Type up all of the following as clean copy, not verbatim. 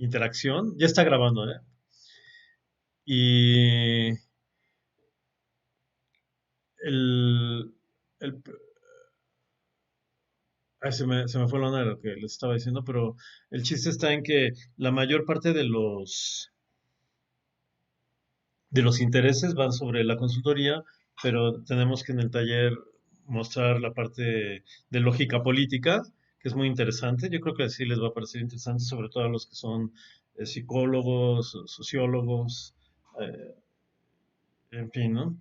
interacción. Ya está grabando, ¿eh? Y el, el, ay, se me fue la onda de lo que les estaba diciendo, pero el chiste está en que la mayor parte de los intereses van sobre la consultoría, pero tenemos que en el taller mostrar la parte de lógica política, que es muy interesante. Yo creo que sí les va a parecer interesante, sobre todo a los que son psicólogos, sociólogos, eh, en fin, ¿no?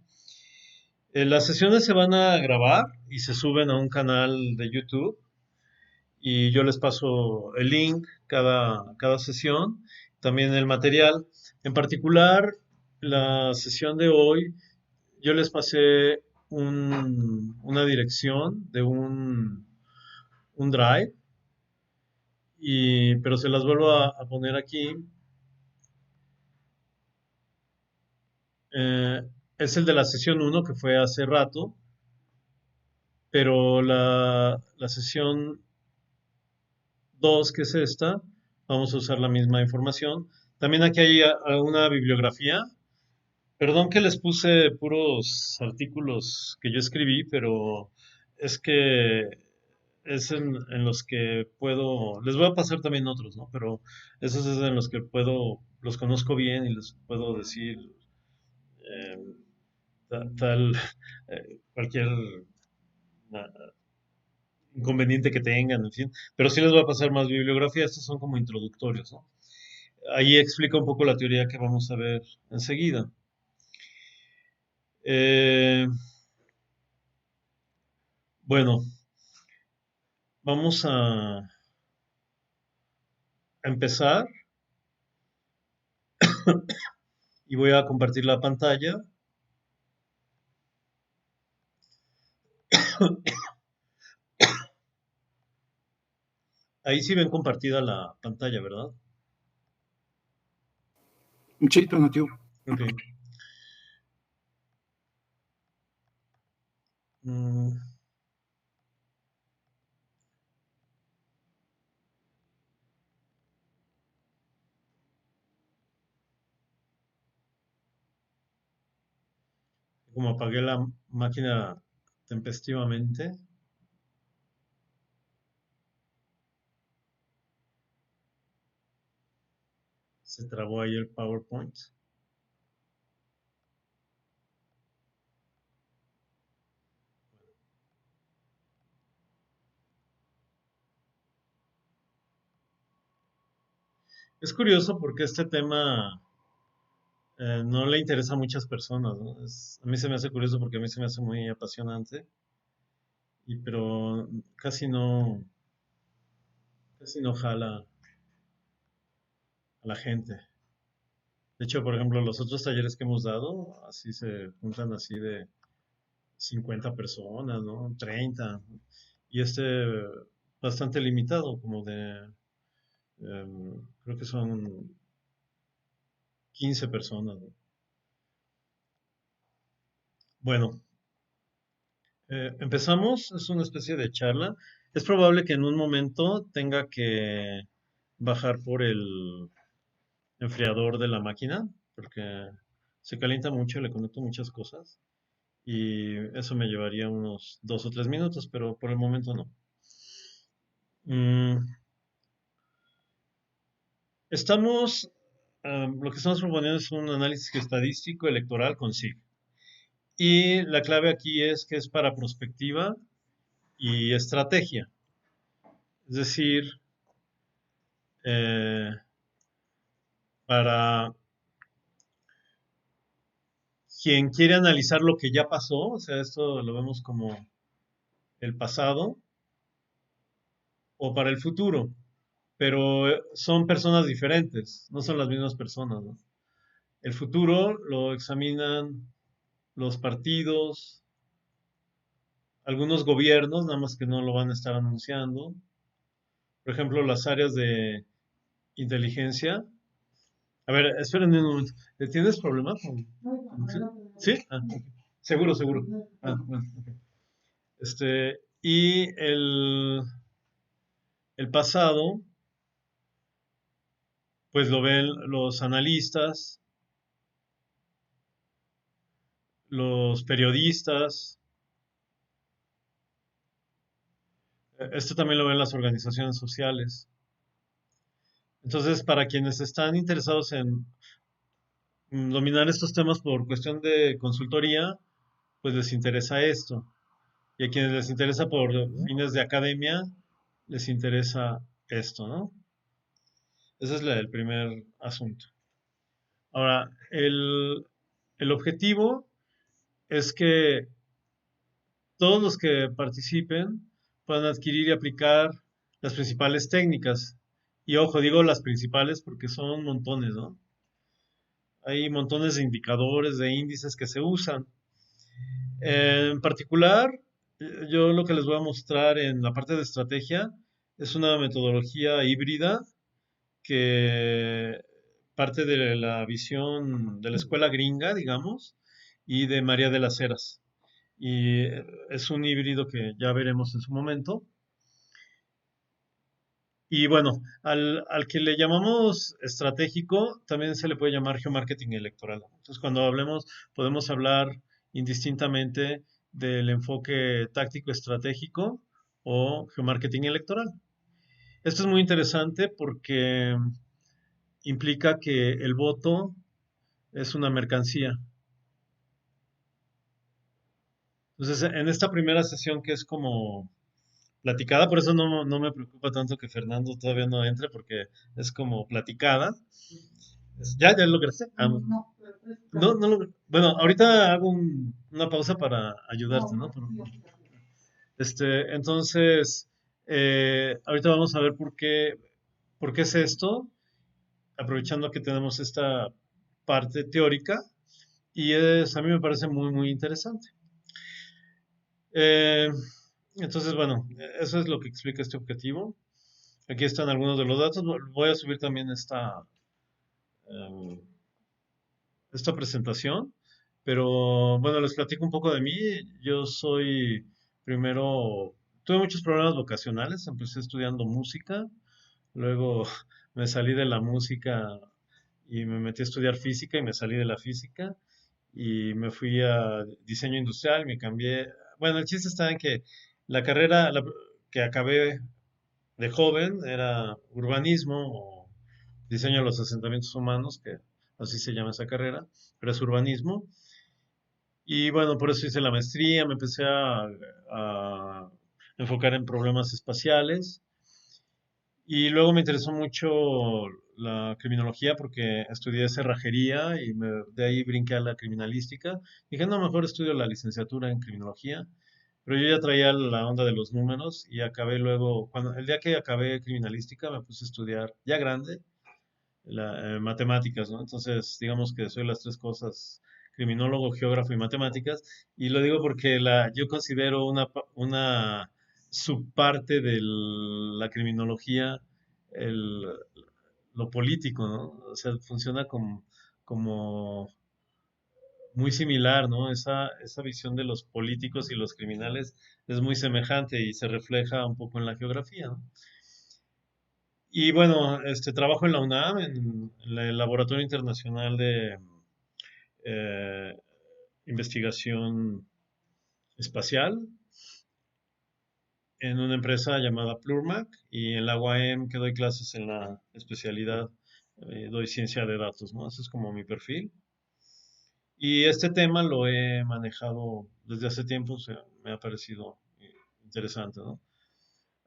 Las sesiones se van a grabar y se suben a un canal de YouTube y yo les paso el link cada sesión, también el material. En particular, la sesión de hoy, yo les pasé una dirección de un drive, pero se las vuelvo a poner aquí. Eh, es el de la sesión uno que fue hace rato, pero la sesión 2 que es esta, vamos a usar la misma información. También aquí hay una bibliografía. Perdón que les puse puros artículos que yo escribí, pero es que es en los que puedo, les voy a pasar también otros, ¿no? Pero esos es en los que puedo, los conozco bien y les puedo decir eh, tal, cualquier inconveniente que tengan, en fin. Pero sí les voy a pasar más bibliografía, estos son como introductorios, ¿no? Ahí explica un poco la teoría que vamos a ver enseguida. Eh, bueno, vamos a empezar y voy a compartir la pantalla. Ahí sí ven compartida la pantalla, ¿verdad? Sí, Tonatiuh. Ok. Mm, como apagué la máquina tempestivamente, se trabó ahí el PowerPoint. Es curioso porque este tema no le interesa a muchas personas, ¿no? A mí se me hace curioso porque a mí se me hace muy apasionante, pero casi no jala a la gente. De hecho, por ejemplo, los otros talleres que hemos dado, así se juntan así de 50 personas, ¿no? 30. Y este bastante limitado, como creo que son 15 personas, ¿no? Bueno, empezamos, es una especie de charla. Es probable que en un momento tenga que bajar por el enfriador de la máquina, porque se calienta mucho, le conecto muchas cosas. Y eso me llevaría unos 2 o 3 minutos, pero por el momento no. Mm, lo que estamos proponiendo es un análisis estadístico electoral con SIG. Y la clave aquí es que es para prospectiva y estrategia. Es decir, eh, para quien quiere analizar lo que ya pasó, o sea, esto lo vemos como el pasado, o para el futuro, pero son personas diferentes, no son las mismas personas, ¿no? El futuro lo examinan los partidos, algunos gobiernos, nada más que no lo van a estar anunciando. Por ejemplo, las áreas de inteligencia. A ver, espérenme un momento. ¿Tienes problemas ¿Sí? Ok. Seguro, seguro. Bueno, ok. Y el pasado pues lo ven los analistas, los periodistas, esto también lo ven las organizaciones sociales. Entonces, para quienes están interesados en dominar estos temas por cuestión de consultoría, pues les interesa esto. Y a quienes les interesa por fines de academia, les interesa esto, ¿no? Ese es el primer asunto. Ahora, el objetivo es que todos los que participen puedan adquirir y aplicar las principales técnicas. Y ojo, digo las principales porque son montones, ¿no? Hay montones de indicadores, de índices que se usan. En particular, yo lo que les voy a mostrar en la parte de estrategia es una metodología híbrida que parte de la visión de la escuela gringa, digamos, y de María de las Heras. Y es un híbrido que ya veremos en su momento. Y bueno, al que le llamamos estratégico, también se le puede llamar geomarketing electoral. Entonces, cuando hablemos, podemos hablar indistintamente del enfoque táctico estratégico o geomarketing electoral. Esto es muy interesante porque implica que el voto es una mercancía. Entonces, en esta primera sesión que es como platicada, por eso no me preocupa tanto que Fernando todavía no entre, porque es como platicada. Ya lograste. No bueno, ahorita hago una pausa para ayudarte, ¿no? Entonces, ahorita vamos a ver por qué es esto, aprovechando que tenemos esta parte teórica, y a mí me parece muy interesante. Eh, entonces, bueno, eso es lo que explica este objetivo. Aquí están algunos de los datos. Voy a subir también eh, esta presentación, pero bueno, les platico un poco de mí. Yo soy, primero, tuve muchos problemas vocacionales. Empecé estudiando música, luego me salí de la música y me metí a estudiar física y me salí de la física y me fui a diseño industrial, me cambié. Bueno, el chiste está en que la carrera que acabé de joven era urbanismo o diseño de los asentamientos humanos, que así se llama esa carrera, pero es urbanismo. Y bueno, por eso hice la maestría, me empecé a enfocar en problemas espaciales y luego me interesó mucho la criminología porque estudié cerrajería y de ahí brinqué a la criminalística. Dije, no, mejor estudio la licenciatura en criminología, pero yo ya traía la onda de los números y acabé luego, el día que acabé criminalística me puse a estudiar, ya grande, matemáticas, ¿no? Entonces, digamos que soy las tres cosas, criminólogo, geógrafo y matemáticas, y lo digo porque yo considero una subparte de la criminología el, lo político, ¿no? O sea, funciona como muy similar, ¿no? Esa visión de los políticos y los criminales es muy semejante y se refleja un poco en la geografía, ¿no? Y bueno, trabajo en la UNAM, en el Laboratorio Internacional de eh, Investigación Espacial, en una empresa llamada Plurmac, y en la UAM que doy clases en la especialidad, doy ciencia de datos, ¿no? Ese es como mi perfil. Y este tema lo he manejado desde hace tiempo, o sea, me ha parecido interesante, ¿no?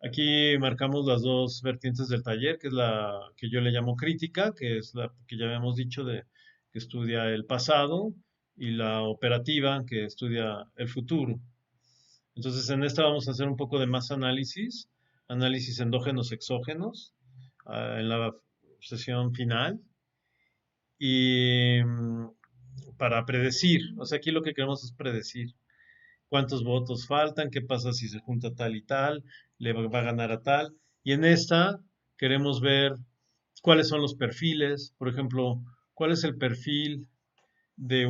Aquí marcamos las dos vertientes del taller, que es la que yo le llamo crítica, que es la que ya habíamos dicho de que estudia el pasado, y la operativa, que estudia el futuro. Entonces, en esta vamos a hacer un poco de más análisis endógenos, exógenos, en la sesión final. Y para predecir, o sea, aquí lo que queremos es predecir cuántos votos faltan, qué pasa si se junta tal y tal, le va a ganar a tal. Y en esta queremos ver cuáles son los perfiles, por ejemplo, cuál es el perfil de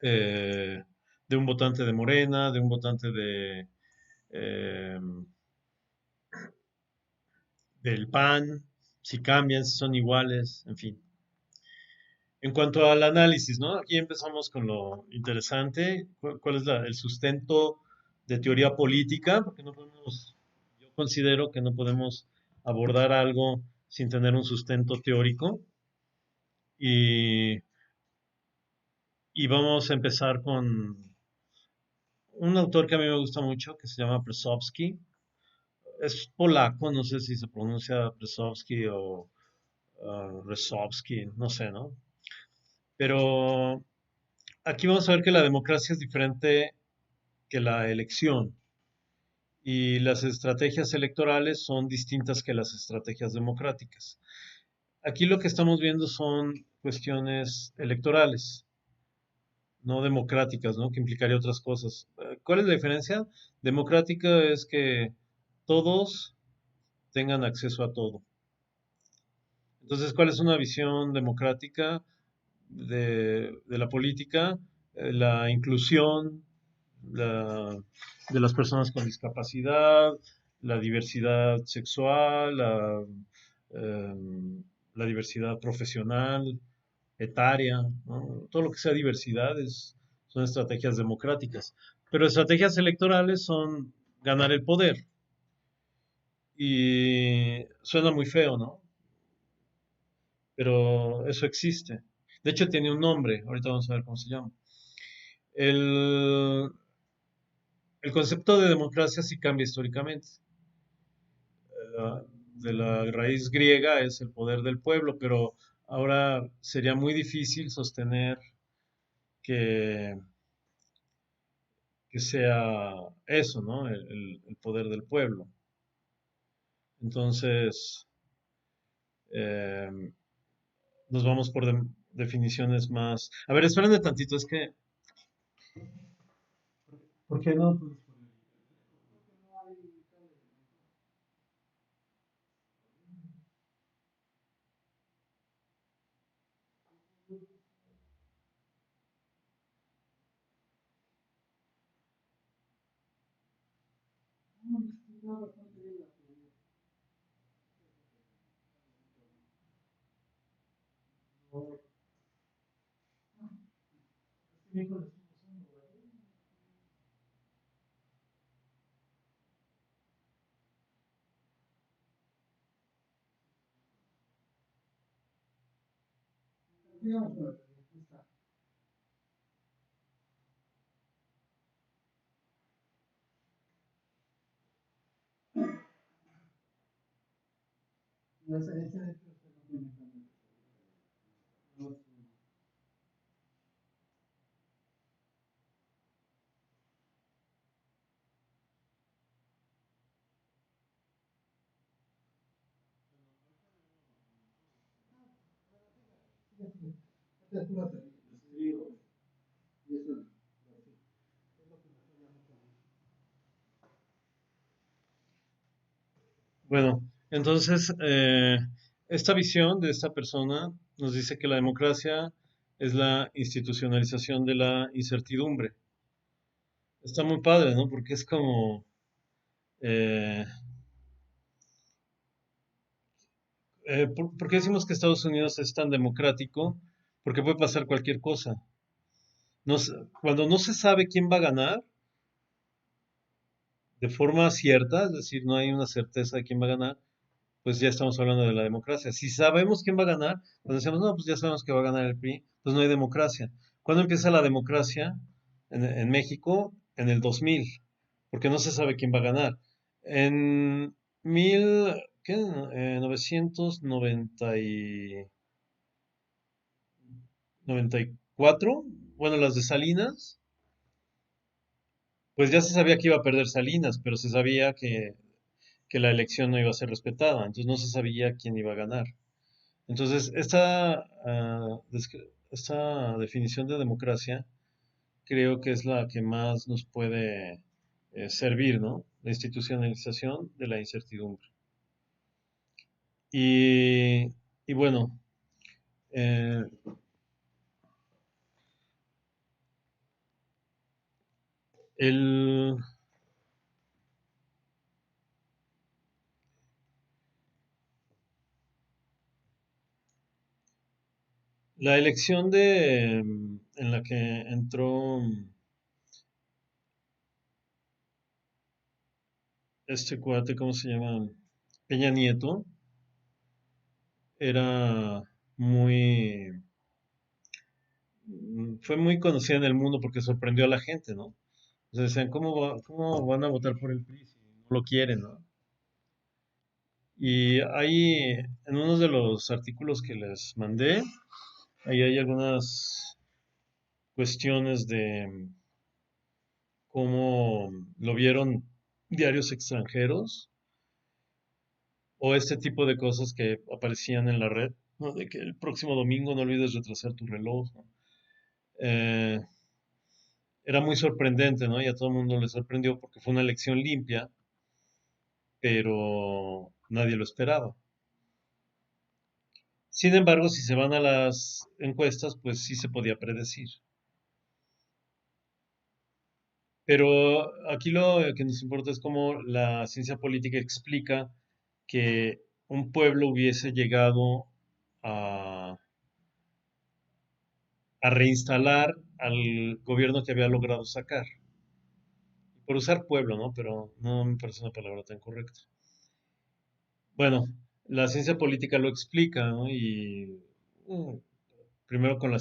eh, de un votante de Morena, de un votante eh, del PAN, si cambian, si son iguales, en fin. En cuanto al análisis, ¿no? Aquí empezamos con lo interesante, cuál es el sustento de teoría política, porque no podemos, yo considero que no podemos abordar algo sin tener un sustento teórico. Y, y vamos a empezar con un autor que a mí me gusta mucho, que se llama Presowski. Es polaco, no sé si se pronuncia Presowski o Resowski, no sé, ¿no? Pero aquí vamos a ver que la democracia es diferente que la elección y las estrategias electorales son distintas que las estrategias democráticas. Aquí lo que estamos viendo son cuestiones electorales, no democráticas, ¿no? Que implicaría otras cosas. ¿Cuál es la diferencia? Democrática es que todos tengan acceso a todo. Entonces, ¿cuál es una visión democrática de la política? La inclusión de las personas con discapacidad, la diversidad sexual, eh, la diversidad profesional, etaria, ¿no? Todo lo que sea diversidad son estrategias democráticas. Pero estrategias electorales son ganar el poder. Y suena muy feo, ¿no? Pero eso existe. De hecho, tiene un nombre, ahorita vamos a ver cómo se llama. El, el concepto de democracia sí cambia históricamente. De la raíz griega es el poder del pueblo, pero ahora sería muy difícil sostener que, que sea eso, ¿no? El poder del pueblo. Entonces, eh, nos vamos por definiciones más. A ver, espérenme tantito, es que. ¿Por qué no? Bueno, entonces, esta visión de esta persona nos dice que la democracia es la institucionalización de la incertidumbre. Está muy padre, ¿no? Porque es como, eh, ¿por qué decimos que Estados Unidos es tan democrático? Porque puede pasar cualquier cosa. Cuando no se sabe quién va a ganar de forma cierta, es decir, no hay una certeza de quién va a ganar, pues ya estamos hablando de la democracia. Si sabemos quién va a ganar, pues decimos, no, pues ya sabemos que va a ganar el PRI, pues no hay democracia. ¿Cuándo empieza la democracia en México? En el 2000, porque no se sabe quién va a ganar. En mil, ¿qué? 994, bueno, las de Salinas, pues ya se sabía que iba a perder Salinas, pero se sabía que la elección no iba a ser respetada, entonces no se sabía quién iba a ganar. Entonces, esta definición de democracia creo que es la que más nos puede servir, ¿no? La institucionalización de la incertidumbre. Y, y bueno, eh, el, La elección de en la que entró este cuate, ¿cómo se llama? Peña Nieto, era muy, fue muy conocida en el mundo porque sorprendió a la gente, ¿no? O sea, decían, ¿cómo van a votar por el PRI si no lo quieren, ¿no? Y ahí, en uno de los artículos que les mandé, ahí hay algunas cuestiones de cómo lo vieron diarios extranjeros o este tipo de cosas que aparecían en la red, ¿no? De que el próximo domingo no olvides retrasar tu reloj, ¿no? Eh, Era muy sorprendente, ¿no? Y a todo el mundo le sorprendió porque fue una elección limpia, pero nadie lo esperaba. Sin embargo, si se van a las encuestas, pues sí se podía predecir. Pero aquí lo que nos importa es cómo la ciencia política explica que un pueblo hubiese llegado a, a reinstalar al gobierno que había logrado sacar. Por usar pueblo, ¿no? Pero no me parece una palabra tan correcta. Bueno, la ciencia política lo explica, ¿no? Y primero con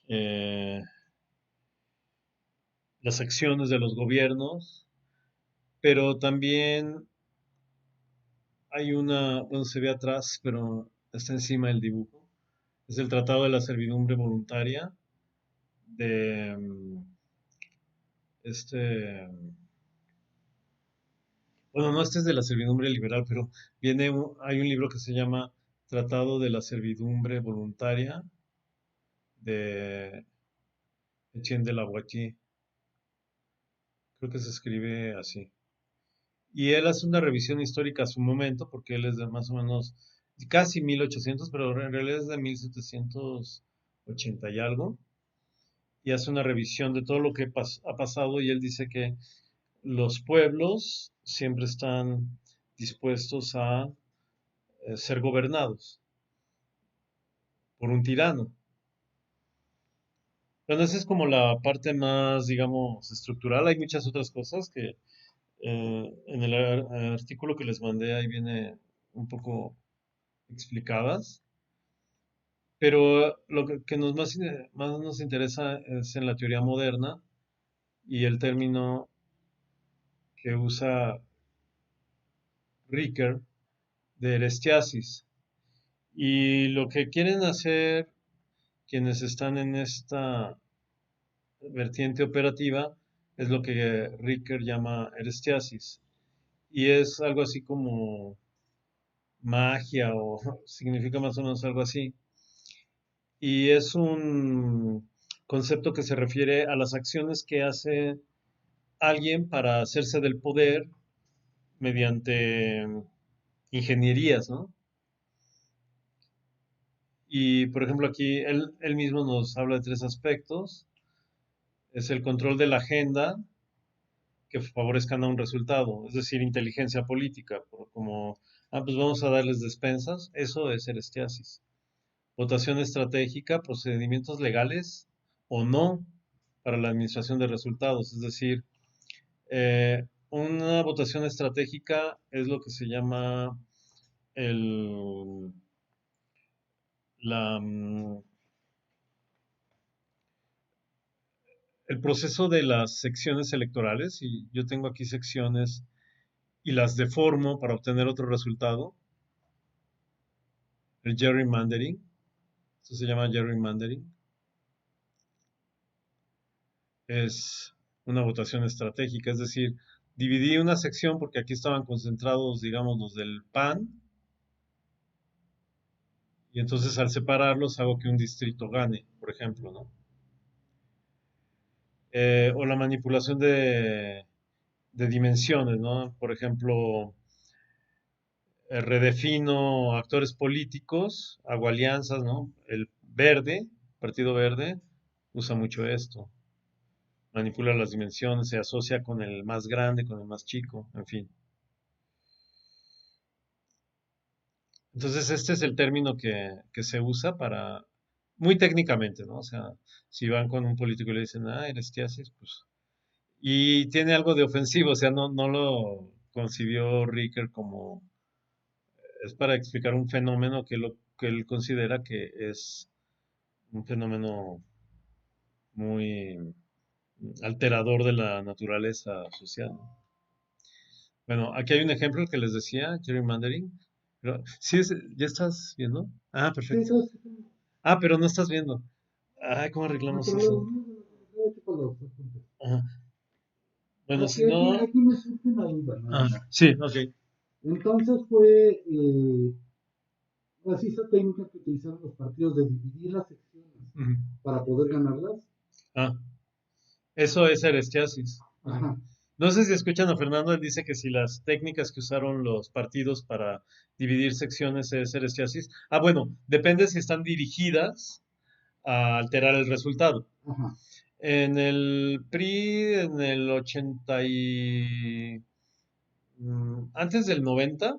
eh, las acciones de los gobiernos, pero también hay bueno, se ve atrás, pero está encima del dibujo. Es el Tratado de la Servidumbre Voluntaria de este, bueno, no, este es de la servidumbre liberal, pero hay un libro que se llama Tratado de la Servidumbre Voluntaria de Etienne de la Boétie. Creo que se escribe así. Y él hace una revisión histórica a su momento, porque él es de más o menos casi 1800, pero en realidad es de 1780 y algo, y hace una revisión de todo lo que ha pasado y él dice que los pueblos siempre están dispuestos a ser gobernados por un tirano. Bueno, esa es como la parte más, digamos, estructural. Hay muchas otras cosas que en el artículo que les mandé ahí viene un poco explicadas, pero lo que más nos interesa es en la teoría moderna y el término que usa Ricker de erestiasis. Y lo que quieren hacer quienes están en esta vertiente operativa es lo que Ricker llama erestiasis. Y es algo así como magia o significa más o menos algo así. Y es un concepto que se refiere a las acciones que hace alguien para hacerse del poder mediante ingenierías, ¿no? Y por ejemplo aquí él mismo nos habla de tres aspectos. Es el control de la agenda que favorezcan a un resultado, es decir, inteligencia política, como, pues vamos a darles despensas, eso es erestiasis. Votación estratégica, procedimientos legales o no para la administración de resultados, es decir, una votación estratégica es lo que se llama el, la, el proceso de las secciones electorales, y yo tengo aquí secciones y las deformo para obtener otro resultado, el gerrymandering, esto se llama gerrymandering, es una votación estratégica, es decir, dividí una sección porque aquí estaban concentrados, digamos, los del PAN, y entonces al separarlos hago que un distrito gane, por ejemplo, ¿no? O la manipulación de dimensiones, ¿no? Por ejemplo, redefino actores políticos, hago alianzas, ¿no? El verde, Partido Verde, usa mucho esto. Manipula las dimensiones, se asocia con el más grande, con el más chico, en fin. Entonces, este es el término que se usa para, muy técnicamente, ¿no? O sea, si van con un político y le dicen, ah, eres tiasis, pues. Y tiene algo de ofensivo, o sea, no lo concibió Ricker como, es para explicar un fenómeno que él considera que es un fenómeno muy alterador de la naturaleza social, ¿no? Bueno, aquí hay un ejemplo que les decía, gerrymandering. Pero, sí, ¿ya estás viendo? Ah, Sí, perfecto. sabes, Ah, pero no estás viendo. Ah, ¿cómo no hay arreglamos problema, eso? no, de hecho, con los apuntes. Ajá. Bueno, si Aquí no. me surge una duda, nada Ah, más. sí, ok. Entonces fue así esa técnica que utilizaron los partidos de dividir las secciones Ujú. para poder ganarlas. Ah, eso es herestiasis. Ajá. Ajá, No sé si escuchan a Fernando, él dice que si las técnicas que usaron los partidos para dividir secciones es herestiasis. Ah, bueno, depende si están dirigidas a alterar el resultado. ajá, En el PRI, en el 80 antes del 90,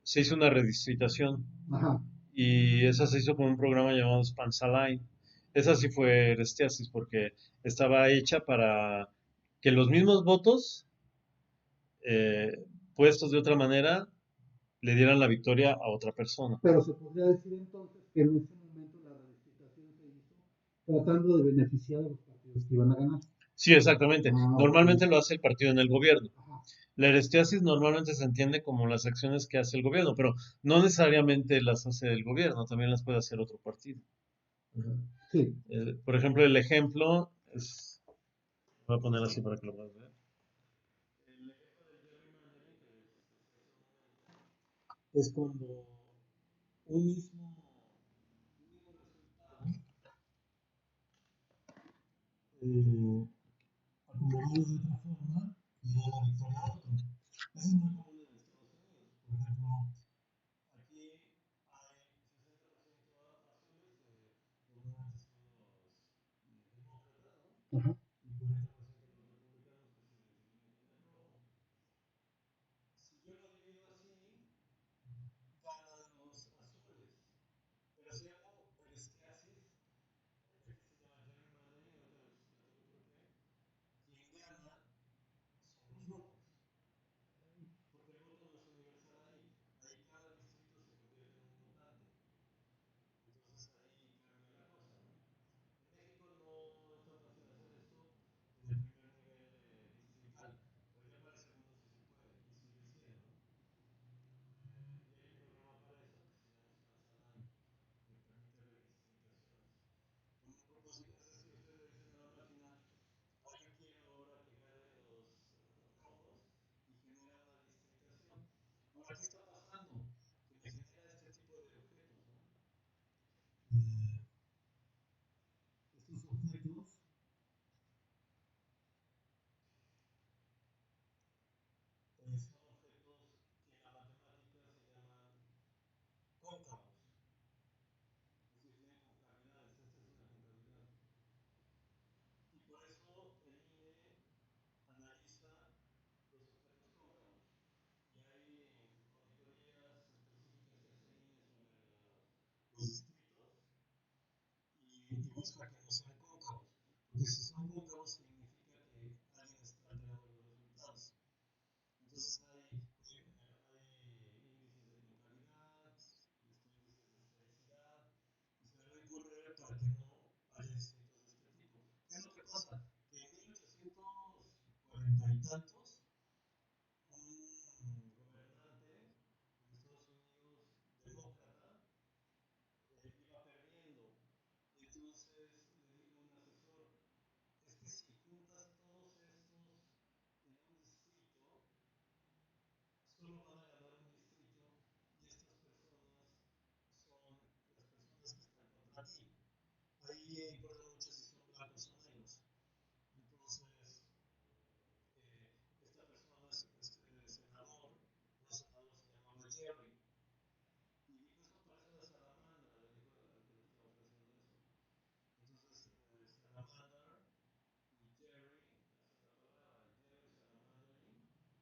se hizo una redistritación ajá. y esa se hizo con un programa llamado Spansalign. Esa sí fue herestiasis porque estaba hecha para que los mismos votos puestos de otra manera le dieran la victoria a otra persona. Pero se podría decir entonces que en ese momento la redistribución se hizo tratando de beneficiar a los partidos que iban a ganar. Sí, exactamente. Ah, ok. Normalmente lo hace el partido en el gobierno. Ajá. La herestiasis normalmente se entiende como las acciones que hace el gobierno, pero no necesariamente las hace el gobierno, también las puede hacer otro partido. Ujú. Sí. Por ejemplo, el ejemplo es, voy a poner así para que lo puedas ver. El ejemplo del gerrymandering que les decía hace un momento es cuando un mismo resultado eh, acomodado de otra forma y da la victoria a otro. Eso es muy común en Estados Unidos. Por ejemplo, aquí hay 60% azules, normalmente son los demócratas, ¿no? Ajá. Y 40% los republicanos que se dividen en el rojo. Si yo lo divido así, ganan los azules. Pero si hago herestiasis, que aquí se llama gerrymandering, ahorita les platico por qué, quien gana son los rojos. Porque el voto no es universal ahí. Ahí cada distrito se convierte en un votante. Entonces ahí cambia la cosa, ¿no? En México no es tan fácil hacer esto en el primer nivel distrital, pero ya para el segundo sí se puede, y sí lo hicieron, ¿no? Y hay un programa para eso que se llama Spansalign, que permite redistritaciones. Con un propósito, es decir, ustedes le dicen a la máquina, ah, yo quiero ahora que ganen los rojos y genera una distritación. Ahora, ¿qué está pasando? Que me genera este tipo de objetos, ¿no? Eh, estos objetos son objetos que en la matemática se llaman cóncavos, es decir, tienen concavidades. Esta es una concavidad. Y por eso el INE analiza los objetos cóncavos. Y hay auditorías específicas que hace el INE sobre los distritos y busca que no sean cóncavos. Porque si son cóncavos significa que alguien está alterando los resultados. Entonces hay índices de concavidad, índices de esfericidad, y se deben correr para que no haya distritos de este tipo. ¿Qué es lo que pasa? Que en 1840 y tantos, un gobernante en Estados Unidos, demócrata, iba perdiendo. Y entonces le dijo un asesor, es que si juntas todos estos en un distrito, solo van a ganar un distrito y estas personas son las personas que están contra ti. Ahí importa mucho si son blancos o negros. Entonces, esta persona, este senador, un senador se llamaba Jerry, y dijo, esto parece una salamandra, le dijo al que le estaba ofreciendo eso. Entonces, Salamander y Jerry, esa es la palabra, Jerry Salamandering,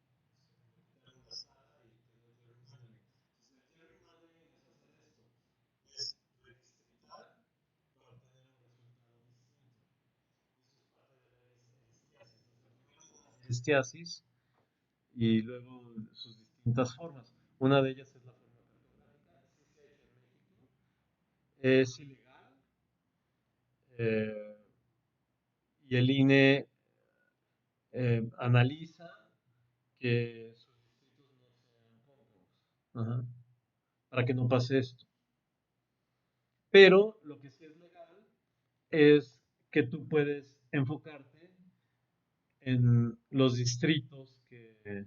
le quitaron la sala y quedó gerrymandering. Entonces, el gerrymandering estiasis y luego sus distintas formas. Una de ellas es la forma cartográfica, sí se ha hecho en México, es ilegal eh, y el INE analiza que sus distritos no sean cóncavos, ajá, para que no pase esto. Pero lo que sí es legal es que tú puedes enfocarte en los distritos que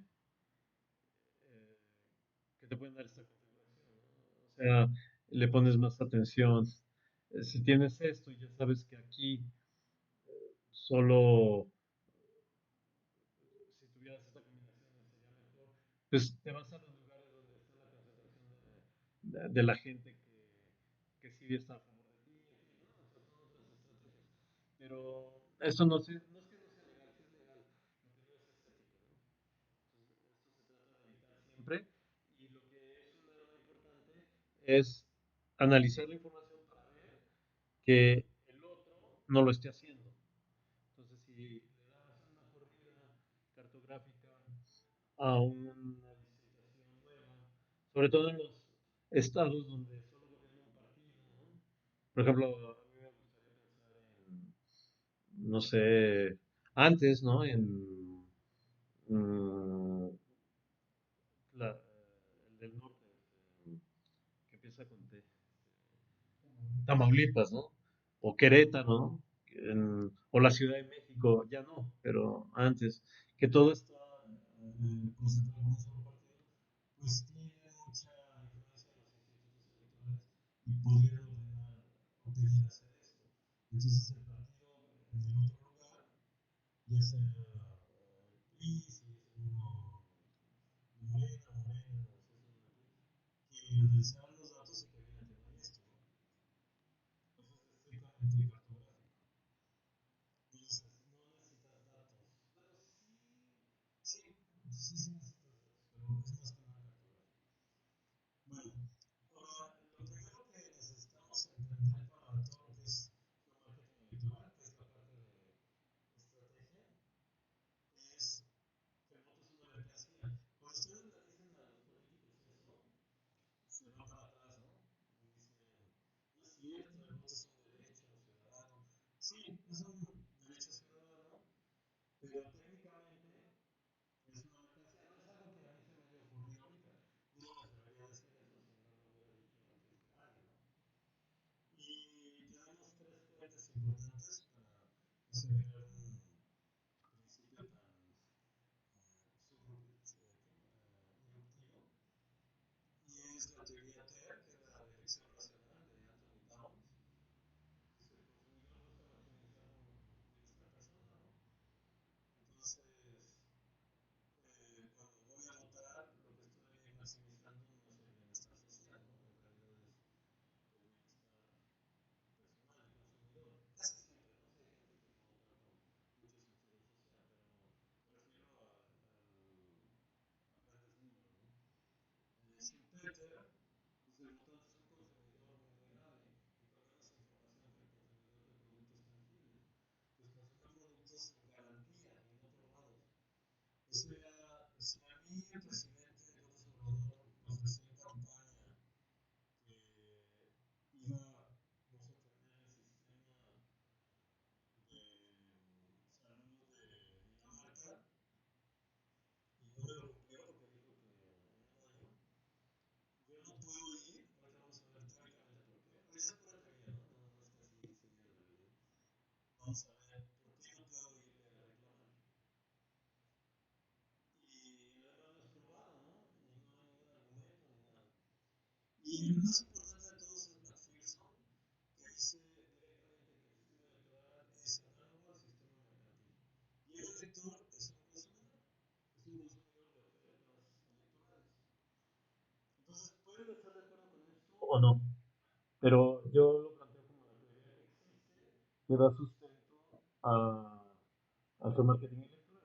te pueden dar esta configuración, ¿no? O sea, le pones más atención. Si tienes esto y ya sabes que aquí solo si tuvieras esta combinación sería mejor, pues te vas a los lugares donde está la concentración de la gente que sí está a favor de ti, en fin, ¿no? O sea, son otras estrategias. Pero eso no es que no sea legal, sí es legal, lo que no es estético, ¿no? Entonces, esto se trata de evitar siempre. Y lo que es un arma importante es analizar la información para ver que el otro no lo esté haciendo. Entonces, si le das una corrida cartográfica a una licitación nueva, sobre todo en los estados donde solo gobierna un partido, ¿no? Por ejemplo, a mí me gustaría pensar no sé, antes, ¿no? En mm, el del norte, que empieza con T, Tamaulipas, ¿no? O Querétaro, ¿no? O la Ciudad de México, ya no, pero antes, que todo está concentrado en un solo partido, pues tiene mucha influencia en los institutos electorales y podrían ordenar o pedir hacer esto. Entonces el partido en el otro lugar, ya sea PRI, si es uno Morena, Morena, si es uno de PRI, que analizaran los datos y que vieran que no hay esto, ¿no? Eso es estrictamente cartográfico. Entonces, no necesitas datos. Bueno, sí, sí, sí necesitas datos, pero es más que nada cartográfico. Bueno, ahora, lo primero que necesitamos entender para todo lo que es geomarketing electoral, que es la parte de estrategia, es que el voto es una mercancía. Cuando ustedes le dicen a los políticos eso, se van para atrás, ¿no? Y dicen, no es cierto, el voto es un derecho ciudadano. Sí, es un derecho ciudadano, pero técnicamente es una mercancía. No es algo que a mí se me haya ocurrido ahorita. No me atrevería a decir eso si no lo hubiera dicho antes de alguien, ¿no? Y tenemos tres fuentes importantes para hacer crear un principio tan irruptivo. Y es la teoría TER, que es la dirección racional de Anthony Downs. Dice, el consumidor busca maximizar el bienestar personal, ¿no? Entonces, cuando voy a votar, lo que estoy maximizando no es el bienestar social, ¿no? En realidad es el bienestar personal del consumidor. Casi siempre, ¿no? Si hay gente que no vota por mucho sentido social, pero me refiero a grandes números, ¿no? Schumpeter dice el votante es un consumidor muy grave y con menos información que el consumidor de productos tangibles, pues consume productos en garantía y no probados. O sea, si a mí el presidente López Obrador me ofreció en campaña que iba, no sé, tener el sistema de salud de Dinamarca y no me lo cumplió porque dijo que en un año yo no puedo ir, ahorita vamos a ver teóricamente por qué. Ahorita es pura teoría, ¿no? No está así decidida la realidad. Vamos a ver por qué no puedo irle a reclamar. Y además no es probado, ¿no? Y no hay ningún argumento ni nada. Y el más importante de todos es McPherson, que dice directamente que el sistema electoral es análogo al sistema mercantil. Y el elector es un consumidor de ofertas electorales. Entonces, pueden estar de acuerdo con esto o no, pero yo lo planteo como la teoría que existe que da sustento al remarketing electoral.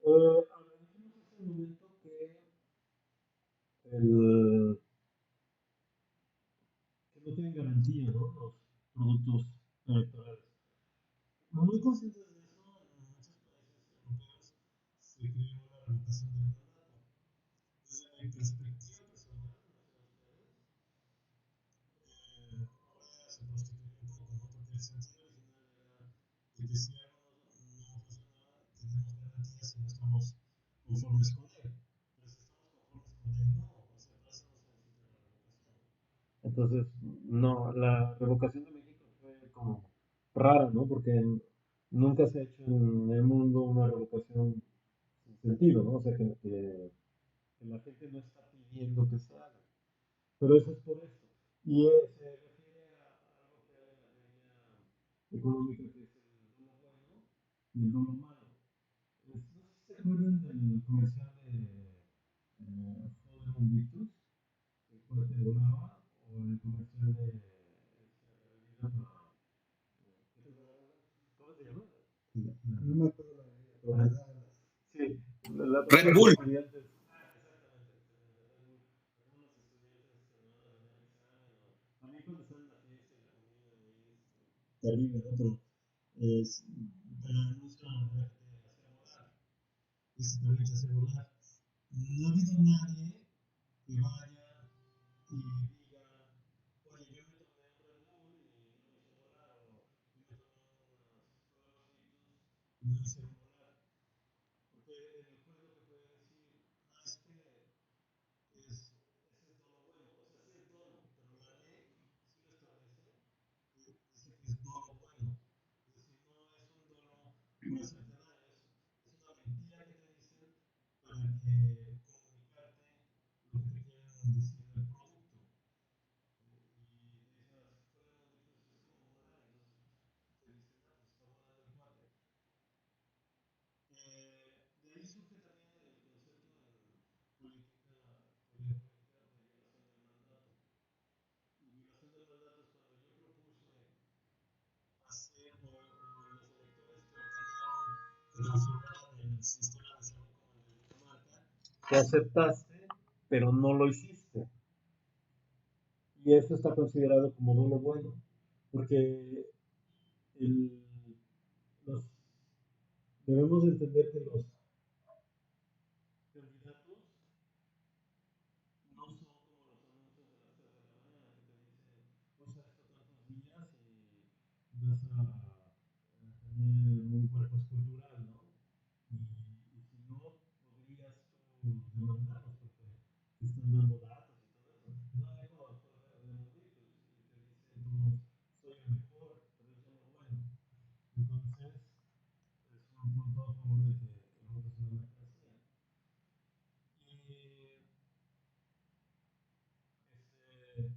Ahora, dijimos hace un momento el, que no tienen garantía, ¿no? Los productos electorales. Muy conscientes de eso, en muchos países Entonces, no, la revocación de México fue como rara, ¿no? Porque nunca se ha hecho en el mundo una revocación sin sentido, ¿no? O sea, que la gente no está pidiendo que se haga. Pero eso es por eso. Y se refiere a algo que hay en la teoría económica, que es el dolo bueno y el dolo malo. No sé si se acuerdan del comercial de Joder Invictus, el cohete volaba, o el comercial de ¿cómo se llama? No me acuerdo la vida, pero me Ah, da ganas. sí, la trata Red de los Bull. estudiantes. Exactamente, algunos estudiantes que no van a rendir el examen. A mí cuando están en la fiesta y la comida ahí es terrible, ¿no? Pero es, pero anuncian a la gente de hacer volar y se permite hacer volar. No ha habido nadie que vaya y diga, oye, yo me tomé un Red Bull y no me hizo volar, o yo me tomé unos huevos fritos y no hicieron volar. Porque el juez lo que puede decir, no es que ese es dolo bueno, o sea, sí es dolo, pero la ley sí lo establece, dice que es dolo bueno. Es decir, no es un dolo para hacerte daño, es una mentira que te dicen para que comunicarte lo que te quieren decir del producto. Y te dicen, ah, si fuera un dictus es como volar, entonces te dicen, ah, pues está volando el cuate. De ahí surge también el concepto en teoría política, de violación del mandato. Y violación del mandato es cuando yo propuse hacer, o los electores te ordenaron que transformaran el sistema de salud como el de Dinamarca, que aceptaste, pero no lo hiciste. Y eso está considerado como dolo bueno, porque el, los, debemos entender que los candidatos no son como los anuncios de las 3 de la mañana que te dicen, usa esto tantos días y vas a tener un cuerpo escultural, ¿no? Y si no, podrías tú demandarlos porque te están dando datos y todo eso. No hay como de Mondritus y te dicen todos, soy el mejor, pero eso es lo bueno. Entonces, es un punto a favor de que el voto es una mercancía. Y este,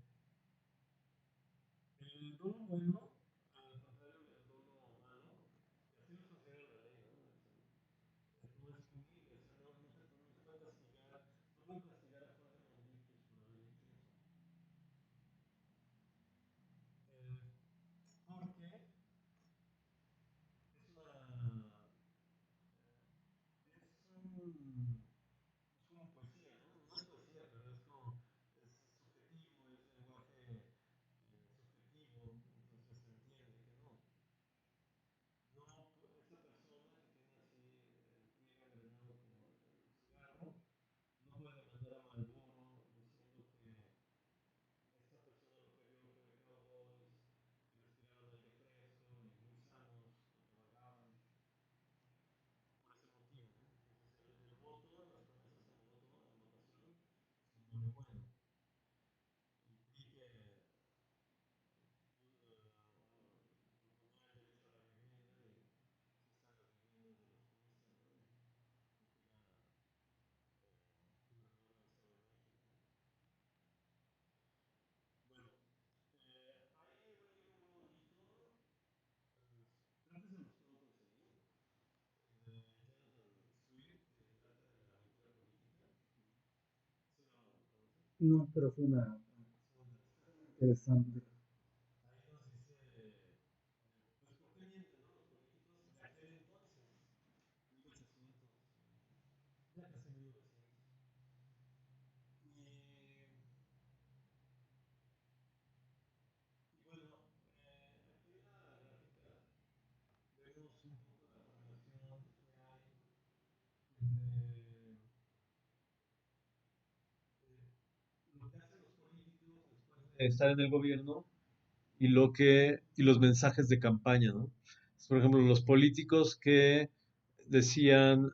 el dono bueno, al contrario del dono malo, y así lo considera la ley, ¿no? No es punible, o sea, nunca va a castigar, no pueden castigar a Jorge Mondritus por haber dicho eso. Porque es es como poesía, ¿no? No es poesía, pero es como, es subjetivo, es lenguaje subjetivo, entonces se entiende que no. No, esta persona que tiene así el pie gangrenado como el cigarro, no puede demandar a Marlboro diciendo que esta persona lo que vio fue cowboys que respiraban aire fresco y muy sanos, cabalgaban por ese motivo, ¿no? Entonces el voto, las promesas en voto, en votación, son muy bueno. Y creí que proponía el derecho a la vivienda y sí están las viviendas de los turistas, ¿no? Y que era gobernador del Estado de México. Bueno, hay un libro muy bonito, creo que se los puedo conseguir, de Jonathan Swift, El arte de la aventura política. ¿Sí lo conoces? No, pero fue una interesante. Ahí nos dice, pues, ¿por qué mienten, no? Los políticos de aquel entonces, 1800, ya casi 1900. Y, y bueno, aquí en la gráfica vemos un poco la correlación que hay entre lo que hacen los políticos después de estar en el gobierno y los mensajes de campaña, ¿no? Por ejemplo, los políticos que decían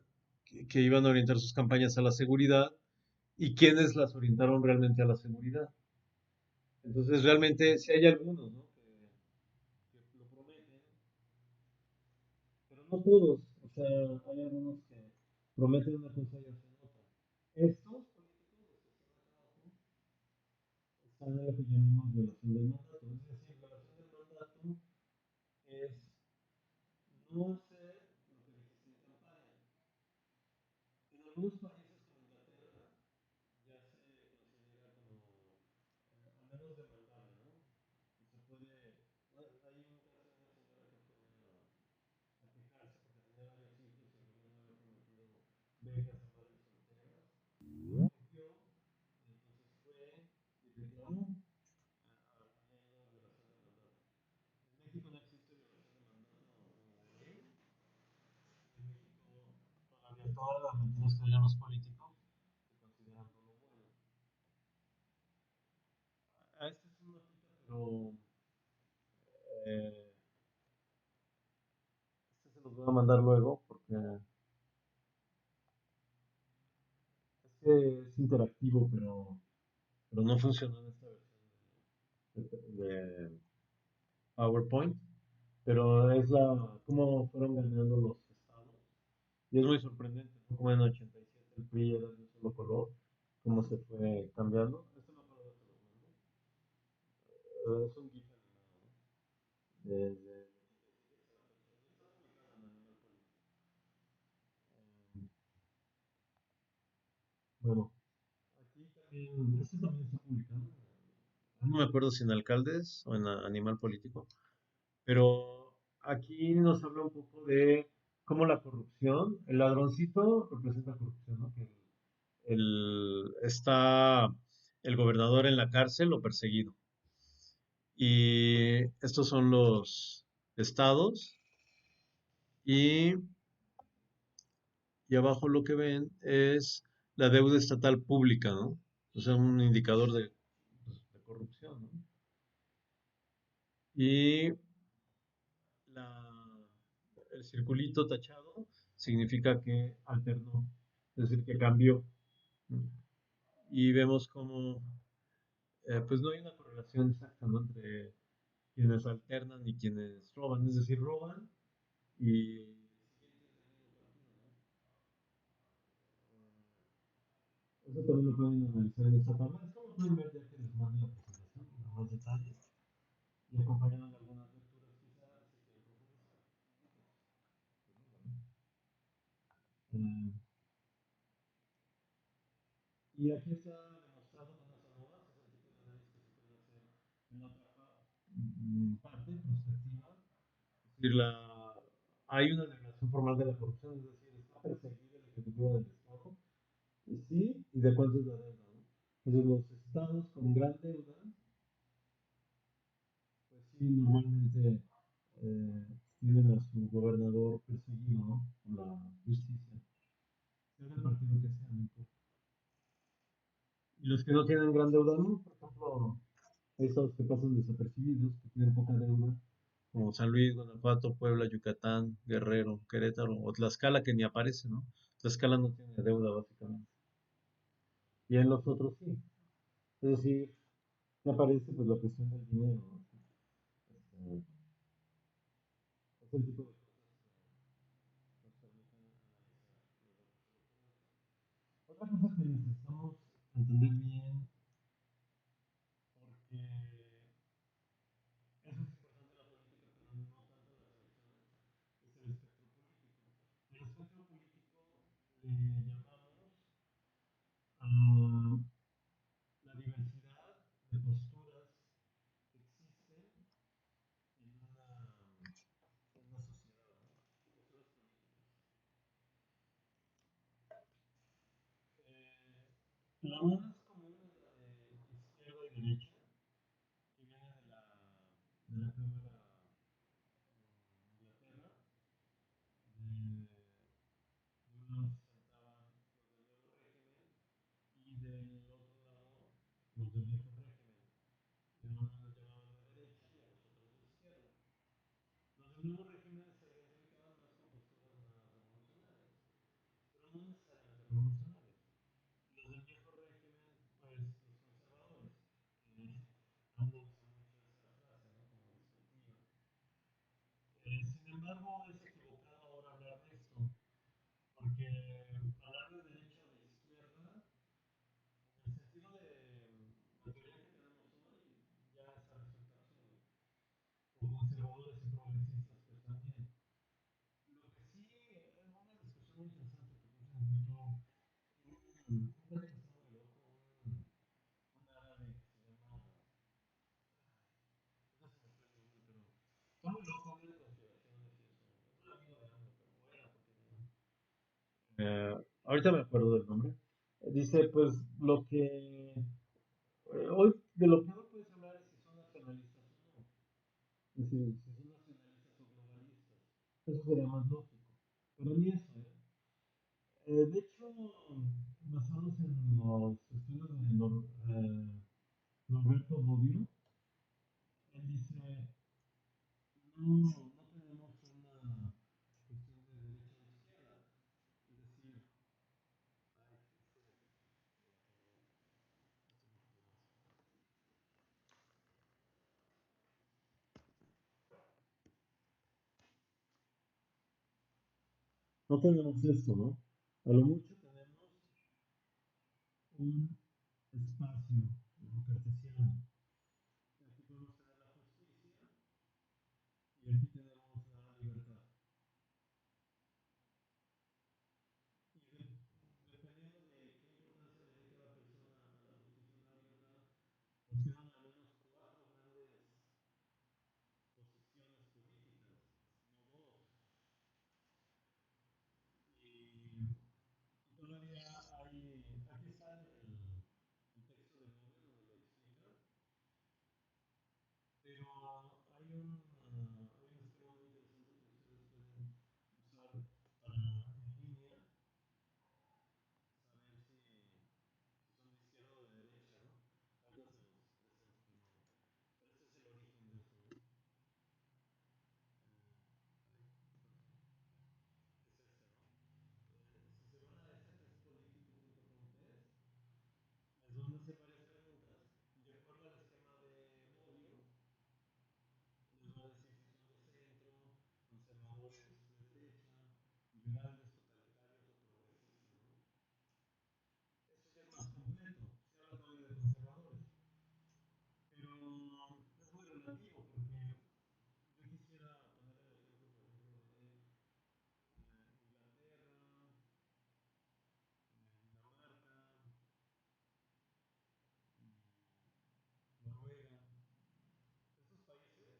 que iban a orientar sus campañas a la seguridad y quiénes las orientaron realmente a la seguridad. Entonces, realmente, si hay algunos, ¿no? Que lo prometen, pero no todos. O sea, hay algunos que prometen una cosa y hacen otra. Estos políticos, los que están acá abajo, están en lo que llamamos violación del mandato. Es decir, violación del mandato es no hacer lo que dijiste en campaña. En algunos países como Inglaterra ya se considera como al menos demandable, ¿no? Y se puede. Hay un caso de una señora que fue a quejarse porque tenía varios hijos y el gobierno había prometido becas a madres solteras. No cumplió y entonces fue y reclamó a la ley de violación de mandato. En México no existe violación de mandato como ley. En México todavía todas las mentiras que oyen los políticos se consideran como bueno. Esta es una notita, pero eh, este se los voy a mandar luego porque es que es interactivo, pero no funciona en esta versión de PowerPoint. Pero es cómo fueron ganando los estados. Y es muy sorprendente, ¿no? Como en 87 el PRI era de un solo color, cómo se fue cambiando. Esto no puedo se los mando. Es un GIF animado, ¿no? Desde el 87 hasta la fecha. Está publicado en Animal Político. Bueno, aquí también, esto también está publicado. No me acuerdo si en Alcaldes o en Animal Político, pero aquí nos habla un poco de cómo la corrupción, el ladroncito representa corrupción, ¿no? Que está el gobernador en la cárcel o perseguido. Y estos son los estados y, y abajo lo que ven es la deuda estatal pública, ¿no? O sea, un indicador de, pues, de corrupción, ¿no? Y la, el circulito tachado significa que alternó, es decir, que cambió. ¿No? Y vemos como, pues no hay una correlación exacta, ¿no? Entre quienes alternan y quienes roban, es decir, roban y eso también lo pueden analizar en esta tabla. Esto lo pueden ver ya que les mande la presentación con más detalles y acompañado de algunas lecturas quizás si quieren profundizar. Eh, y aquí está demostrado con las ANOVAs, es el tipo de análisis que se puede hacer en la otra parte, prospectiva. Es decir, hay una declaración formal de la corrupción, es decir, está perseguido el Ejecutivo del Estado. Sí, ¿y de cuánto es la deuda? ¿No? Entonces, los estados con gran deuda, pues sí, normalmente tienen a su gobernador perseguido, ¿no? Por la justicia, sea del partido que sea, no importa. Y los que no tienen gran deuda, ¿no? Por ejemplo, esos que pasan desapercibidos, que tienen poca deuda, como San Luis, Guanajuato, Puebla, Yucatán, Guerrero, Querétaro, o Tlaxcala, que ni aparece, ¿no? Tlaxcala no tiene deuda, básicamente. Y en los otros sí. Es decir, me aparece pues la cuestión del dinero, ¿no? Este, es el tipo de cosas que nos permiten analizar los datos que lo tenemos. Otra cosa que necesitamos entender bien, porque eso es importante en la política, pero no tanto en las elecciones, es el espectro político. El espectro político le llamamos a la diversidad de posturas que existen en una sociedad, ¿no? Posturas políticas. Eh, la más común es la de izquierda y derecha, que viene de la Cámara de Inglaterra. De un lado se sentaban los del nuevo régimen y del otro lado los del viejo régimen. Y a unos los llamaban de derecha y a los otros de izquierda. Los del nuevo régimen se identificaban más con posturas más revolucionarias, pero no necesariamente revolucionarias. Los del viejo régimen, pues los conservadores, que conservadores y progresistas, pues también. Lo que sí, una discusión muy interesante que puse en YouTube, un cuate que está muy loco, un árabe que se llama, ay, no se me fue el nombre, pero está muy loco, habla de conspiraciones y eso. Es un amigo de AMLO, pero buena continuidad. Ahorita me acuerdo del nombre. Dice, pues, lo que hoy, de lo que hoy puedes hablar es si son nacionalistas o no. Es decir, si son nacionalistas o globalistas. Eso sería más lógico. Pero ni eso, ¿eh? De hecho, basados en los estudios de Norberto Bobbio, él dice, no tenemos una cuestión de derecha o izquierda. Es decir, ay, no tenemos esto, ¿no? A lo mucho tenemos un espacio cartesiano. Aquí podemos tener la justicia y aquí tenemos la libertad. Y dependiendo de qué importancia le dé cada persona a la justicia y la libertad, nos quedan al menos cuatro grandes posiciones políticas, no dos. Y todavía hay, aquí está el texto de Google donde lo explica, pero hay un esquema muy interesante que ustedes pueden usar para en línea saber si son de izquierda o de derecha, ¿no? Ahorita se los presento, pero este es el origen de eso, ¿no? Ay, es este, ¿no? Si se van a este testpolitico.com test, les van a hacer varias preguntas. De acuerdo al esquema de Bobbio, les va a decir si son de centro, conservadores de derecha, liberales, totalitarios o progresistas, ¿no? Esto ya es más completo, se habla todavía de conservadores, pero es muy relativo porque yo quisiera poner el ejemplo, por ejemplo, de Inglaterra, Dinamarca, Noruega. Estos países están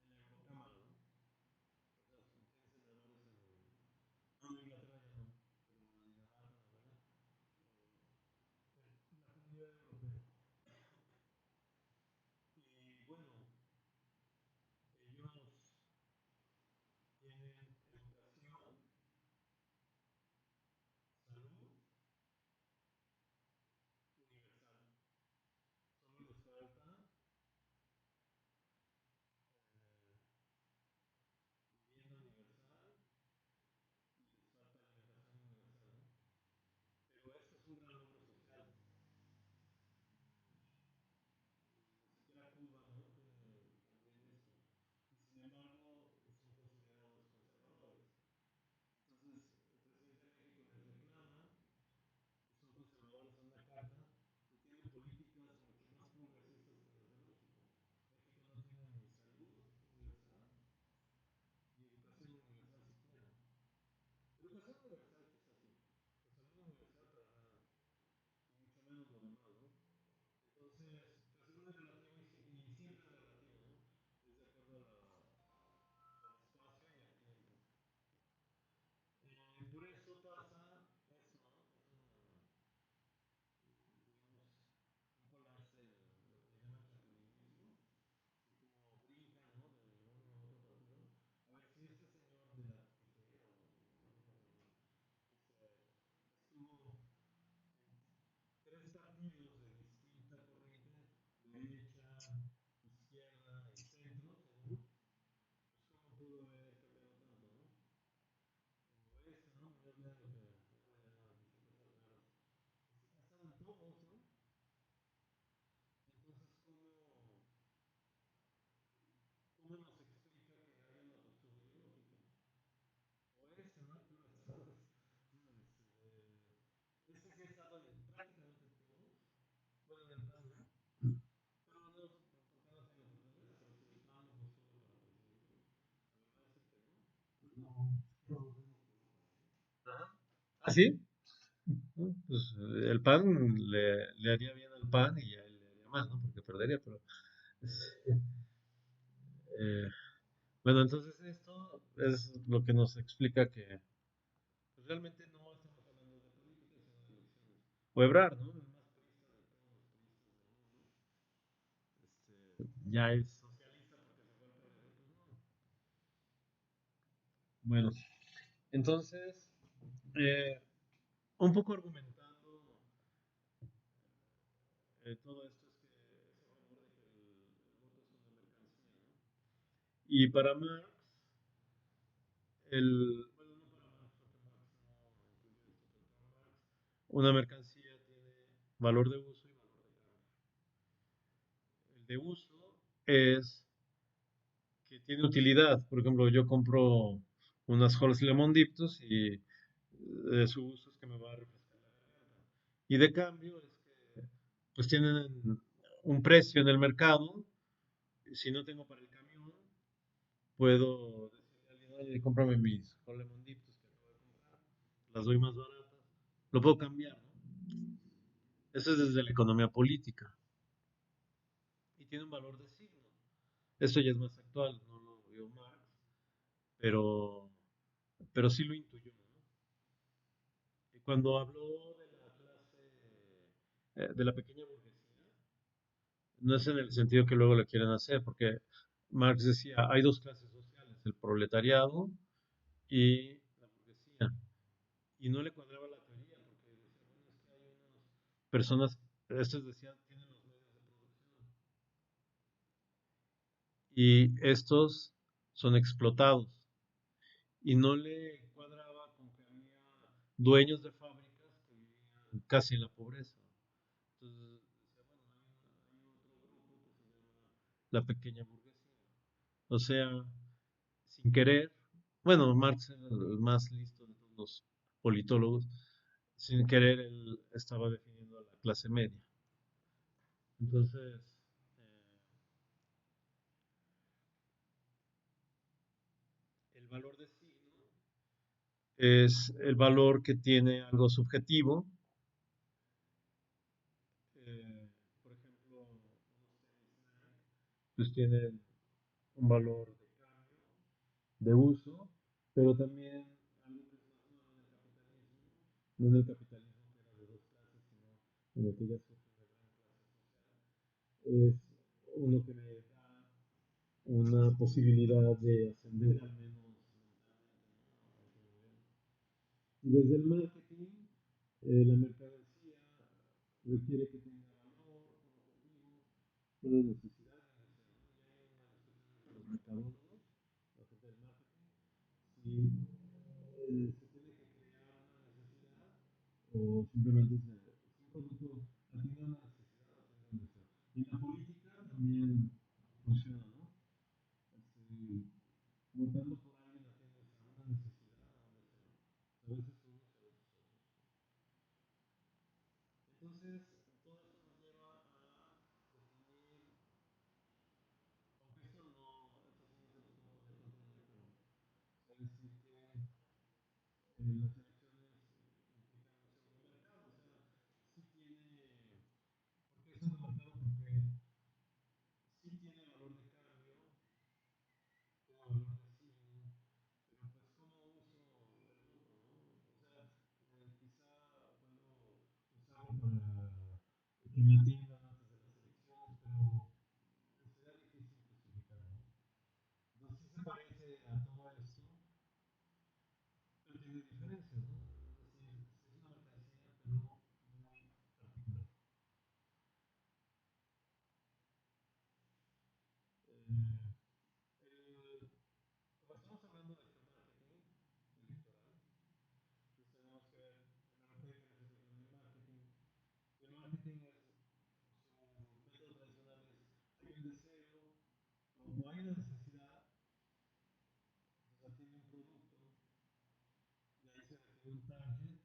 en la Eurocámara, ¿no? O sea, tienen senadores en... No, en Inglaterra ya no, pero Dinamarca, Noruega, la Comunidad Europea. Y bueno, ellos tienen educación, salud universal. Solo les falta eh, vivienda universal y les falta alimentación universal, ¿no? Pero esto es un gran logro social. Ni siquiera Cuba, ¿no? Tiene también esto. Y sin embargo, son considerados conservadores. Entonces, el presidente de México les reclama que son conservadores en una carta que tiene políticas mucho más progresistas que las de México. México no tiene ni salud universal ni educación universal siquiera. Educación universal quizás sí, pero salud universal para nada, y mucho menos lo demás, ¿no? Entonces, pues es muy relativo y siempre es relativo, ¿no? Es de acuerdo al espacio y al tiempo. Por eso pasa eso, ¿no? Es una, digamos, un collage le llaman chapulines, así como brinca, ¿no? De uno a otro partido. A ver si este señor de la tijera, o no me acuerdo cómo se llama, estuvo en tres partidos de distinta corriente, derecha, izquierda y centro, según, pues cómo pudo haber cambiado tanto, ¿no? O este, ¿no? Miguel Ledo, que ya dice cosas raras. Ha estado en todos, ¿no? Entonces, ¿cómo nos explica que haya una postura ideológica? O este, ¿no? Arturo Estados. Este sí ha estado en prácticamente todos. ¿Ah, sí? Pues el pan le haría bien al pan y a él le haría mal, ¿no? Porque perdería, pero... eh, bueno, entonces esto es lo que nos explica que pues, realmente no estamos hablando de política, sino de elecciones. O Ebrard, ¿no? El más purista de todos los puristas del mundo, ya es socialista porque se fue al PRD. Pues no. Bueno, entonces, eh, un poco argumentando todo esto es que es a favor de que el voto es una mercancía, ¿no? Y para Marx, bueno, no para Marx, porque Marx no incluyó esto, pero para Marx, una mercancía tiene valor de uso y valor de cambio. El de uso es que tiene utilidad. Por ejemplo, yo compro unas Halls Lemon Diptos y su uso es que me va a refrescar la garganta. Y de cambio es que pues tienen un precio en el mercado. Si no tengo para el camión, puedo decirle a alguien, oye, cómprame mis Halls Lemon Diptos que acabo de comprar, las doy más baratas. Lo puedo cambiar, ¿no? Eso es desde la economía política. Y tiene un valor de signo. Esto ya es más actual, no lo vio Marx, pero, pero sí lo intuyó, ¿no? Y cuando habló de la clase, de la pequeña burguesía, no es en el sentido que luego lo quieren hacer, porque Marx decía, hay dos clases sociales, el proletariado y la burguesía. Y no le cuadraba la teoría, porque decía, bueno, es que hay unas personas, estos decían, tienen los medios de producción, y estos son explotados. Y no le cuadraba con que había dueños de fábricas que vivían casi en la pobreza. Entonces decía, bueno, hay otro grupo que se llama la pequeña burguesía. O sea, sin querer, bueno, Marx era el más listo de todos los politólogos, sin querer él estaba definiendo a la clase media. Entonces, eh, el valor de signo es el valor que tiene algo subjetivo. Por ejemplo, unos tenis Nike, pues tienen un valor de cambio, de uso, pero también algo que es más nuevo en el capitalismo, no en el capitalismo que era de dos clases, sino en el que ya surge una gran clase social, es uno que me da una posibilidad de ascender al menos mentalmente, ¿no? A otro nivel. Y desde el marketing, la mercancía requiere que tenga valor, un objetivo, una necesidad de deseo, ¿no? Ya hay una discusión entre los mercadólogos, la gente del marketing, si se tiene que crear una necesidad o simplemente si un producto atiende a una necesidad o atiende a un deseo. Y en la política también funciona, ¿no? Este, votando por alguien atiendes a una necesidad, a un deseo. A veces unos y a veces otros. Entonces, todo esto nos lleva a definir, aunque esto no, esto sí no se los puedo leer con todo, pero es decir que las elecciones implican un pseudo mercado, o sea, sí tiene, ¿por qué pseudo mercado? Porque sí tiene valor de cambio, tiene valor de signo, pero pues cómo uso el voto, ¿no? O sea, quizá puedo usarlo para que me atiendan antes de las elecciones, pero sería difícil justificar, ¿no? Entonces sí se parece a todo esto, pero tiene diferencias, ¿no? Es decir, sí es una mercancía, pero muy particular. Eh, el- Como estamos hablando del marketing electoral, entonces tenemos que ver primero qué definición de marketing. Y el marketing es su método tradicional es hay un deseo o hay una necesidad, entonces se atiende un producto, de ahí se define un target,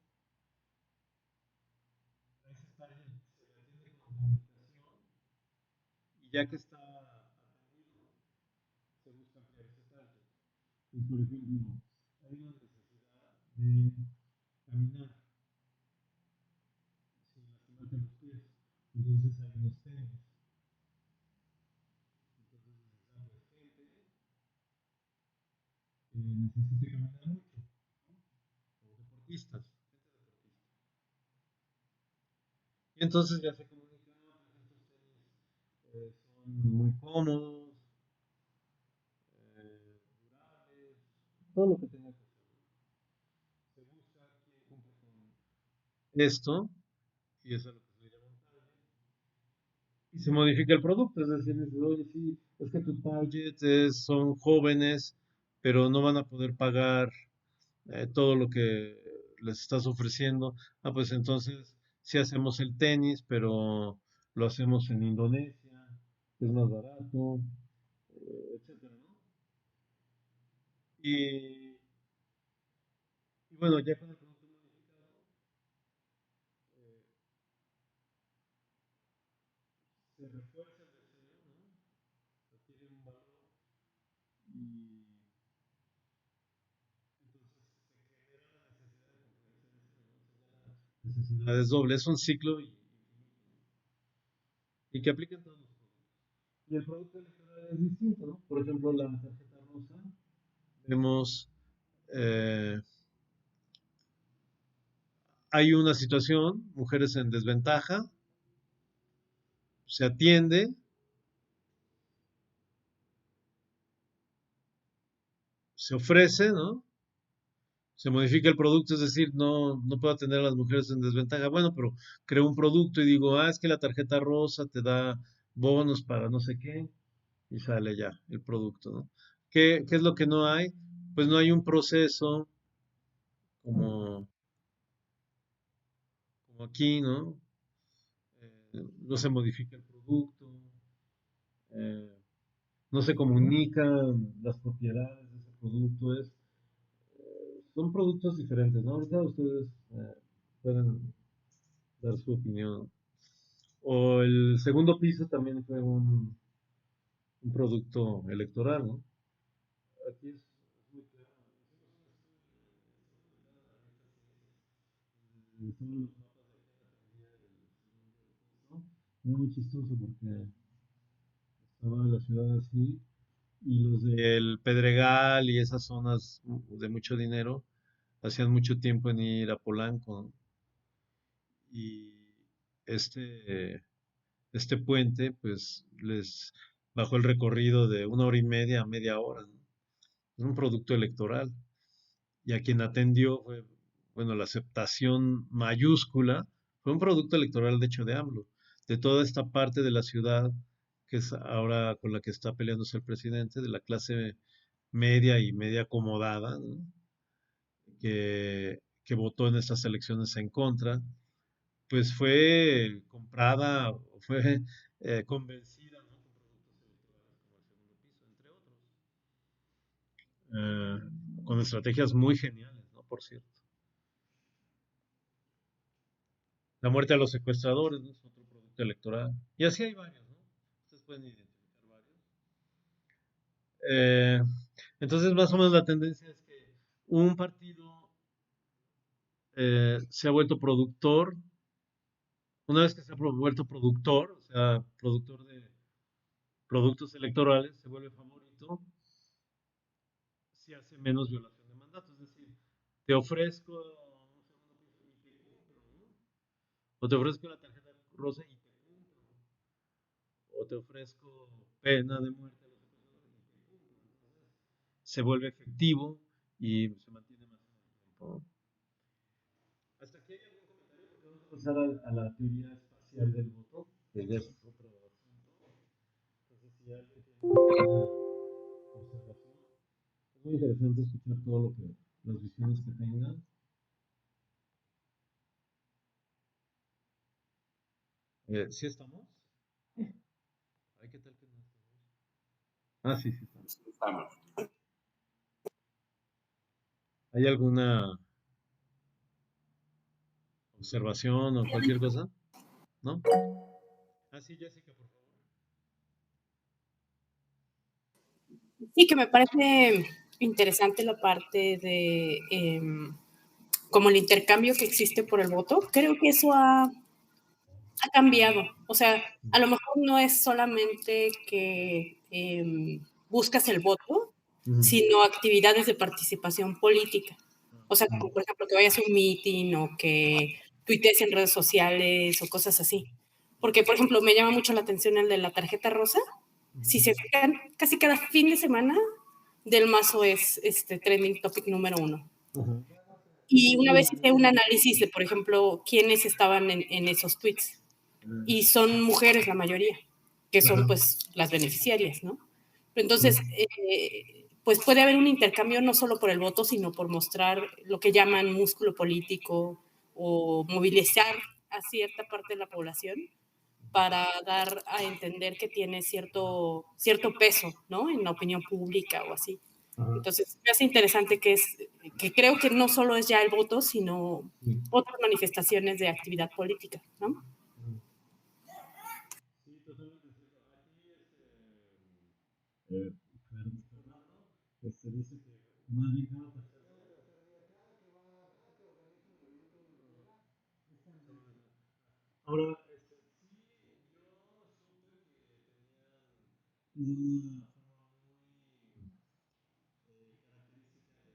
a ese target se le atiende con comunicación y ya que está atendido, se busca ampliar ese target. Entonces, por ejemplo, hay una necesidad de caminar sin lastimarte los pies. Entonces hay unos tenis. Entonces, pues, gente necesita caminar mucho, o deportistas, gente deportista. Y entonces ya se comunica, pues estos tenis son muy cómodos, durables, todo lo que tenga que ser. Se busca quien cumple con esto, y eso es lo que se le llama un target, y se modifica el producto, es decir, dices, oye, sí, es que tu target son jóvenes, pero no van a poder pagar todo lo que les estás ofreciendo. Ah, pues entonces sí hacemos el tenis, pero lo hacemos en Indonesia, es más barato, etcétera, ¿no? Y, y bueno, ya con el producto modificado, eh, se refuerza el deseo, ¿no? Adquiere un valor y entonces se genera la necesidad de comprar necesidades dobles, es un ciclo y que aplica en todos los productos. Y el producto electoral es distinto, ¿no? Por ejemplo, la tarjeta rosa, vemos, eh, hay una situación, mujeres en desventaja, se atiende, se ofrece, ¿no? Se modifica el producto, es decir, no puedo atender a las mujeres en desventaja. Bueno, pero creo un producto y digo, es que la tarjeta rosa te da bonos para no sé qué, y sale ya el producto, ¿no? ¿Qué es lo que no hay? Pues no hay un proceso como, como aquí, ¿no? No se modifica el producto, eh, no se comunican las propiedades de ese producto, son productos diferentes, ¿no? Ahorita ustedes pueden dar su opinión. O el segundo piso también fue un producto electoral, ¿no? Aquí es muy claro. Son los mapas de quién atendía el segundo piso. Era muy chistoso porque estaba la ciudad así y los del Pedregal y esas zonas de mucho dinero hacían mucho tiempo en ir a Polanco, ¿no? Y este, este puente pues les bajó el recorrido de 1 hora y media a media hora, ¿no? Es un producto electoral. Y a quien atendió fue, bueno, la aceptación mayúscula fue un producto electoral de hecho de AMLO, de toda esta parte de la ciudad que es ahora con la que está peleándose el presidente, de la clase media y media acomodada, ¿no? que votó en estas elecciones en contra, pues fue comprada, fue convencida, ¿no? Con productos electorales como el segundo piso, entre otros, eh, con estrategias muy geniales, ¿no? Por cierto. La muerte a los secuestradores, ¿no? Es otro producto electoral. Y así hay varios, ¿no? Ustedes pueden identificar varios. Eh, entonces, más o menos la tendencia es que un partido se ha vuelto productor. Una vez que se ha vuelto productor, o sea, productor de productos electorales, se vuelve favorito si hace menos violación de mandato. Es decir, te ofrezco un segundo piso y te cumplo, ¿no? O te ofrezco la tarjeta rosa y te cumplo. O te ofrezco pena de muerte a los secuestradores y te cumplo. Entonces, se vuelve efectivo y se mantiene más en el tiempo. Hasta aquí hay algún comentario porque vamos a pasar a la teoría espacial del voto, que ya es otro asunto. Entonces, si alguien tiene alguna observación, es muy interesante escuchar todo lo que, las visiones que tengan. ¿Sí estamos? Ay, ¿qué tal que no estamos? Ah, sí, sí estamos. ¿Hay alguna observación o cualquier cosa? ¿No? Ah, sí, Jessica, por favor. Sí, que me parece interesante la parte de como el intercambio que existe por el voto, creo que eso ha cambiado. O sea, a lo mejor no es solamente que buscas el voto, sino actividades de participación política. O sea, como por ejemplo que vayas a un meeting o que tuitees en redes sociales o cosas así. Porque, por ejemplo, me llama mucho la atención el de la tarjeta rosa. Si se fijan, casi cada fin de semana del Mazo es trending topic número 1. Y una vez hice un análisis de, por ejemplo, quiénes estaban en esos tweets. Y son mujeres la mayoría, que son pues las beneficiarias, ¿no? Entonces, pues puede haber un intercambio no solo por el voto, sino por mostrar lo que llaman músculo político o movilizar a cierta parte de la población para dar a entender que tiene cierto peso, ¿no? En la opinión pública o así. Entonces, me hace interesante que creo que no solo es ya el voto, sino otras manifestaciones de actividad política, ¿no? Sí, totalmente. Aquí, Fernando, dice que más bien cada tercer ahora, sí, yo supe que tenían una forma muy característica de boteo con las mismas personas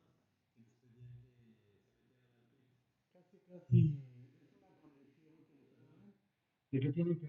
que les pedían que se metieran al tweet. Casi, casi es una condición que les ponen de que tienen que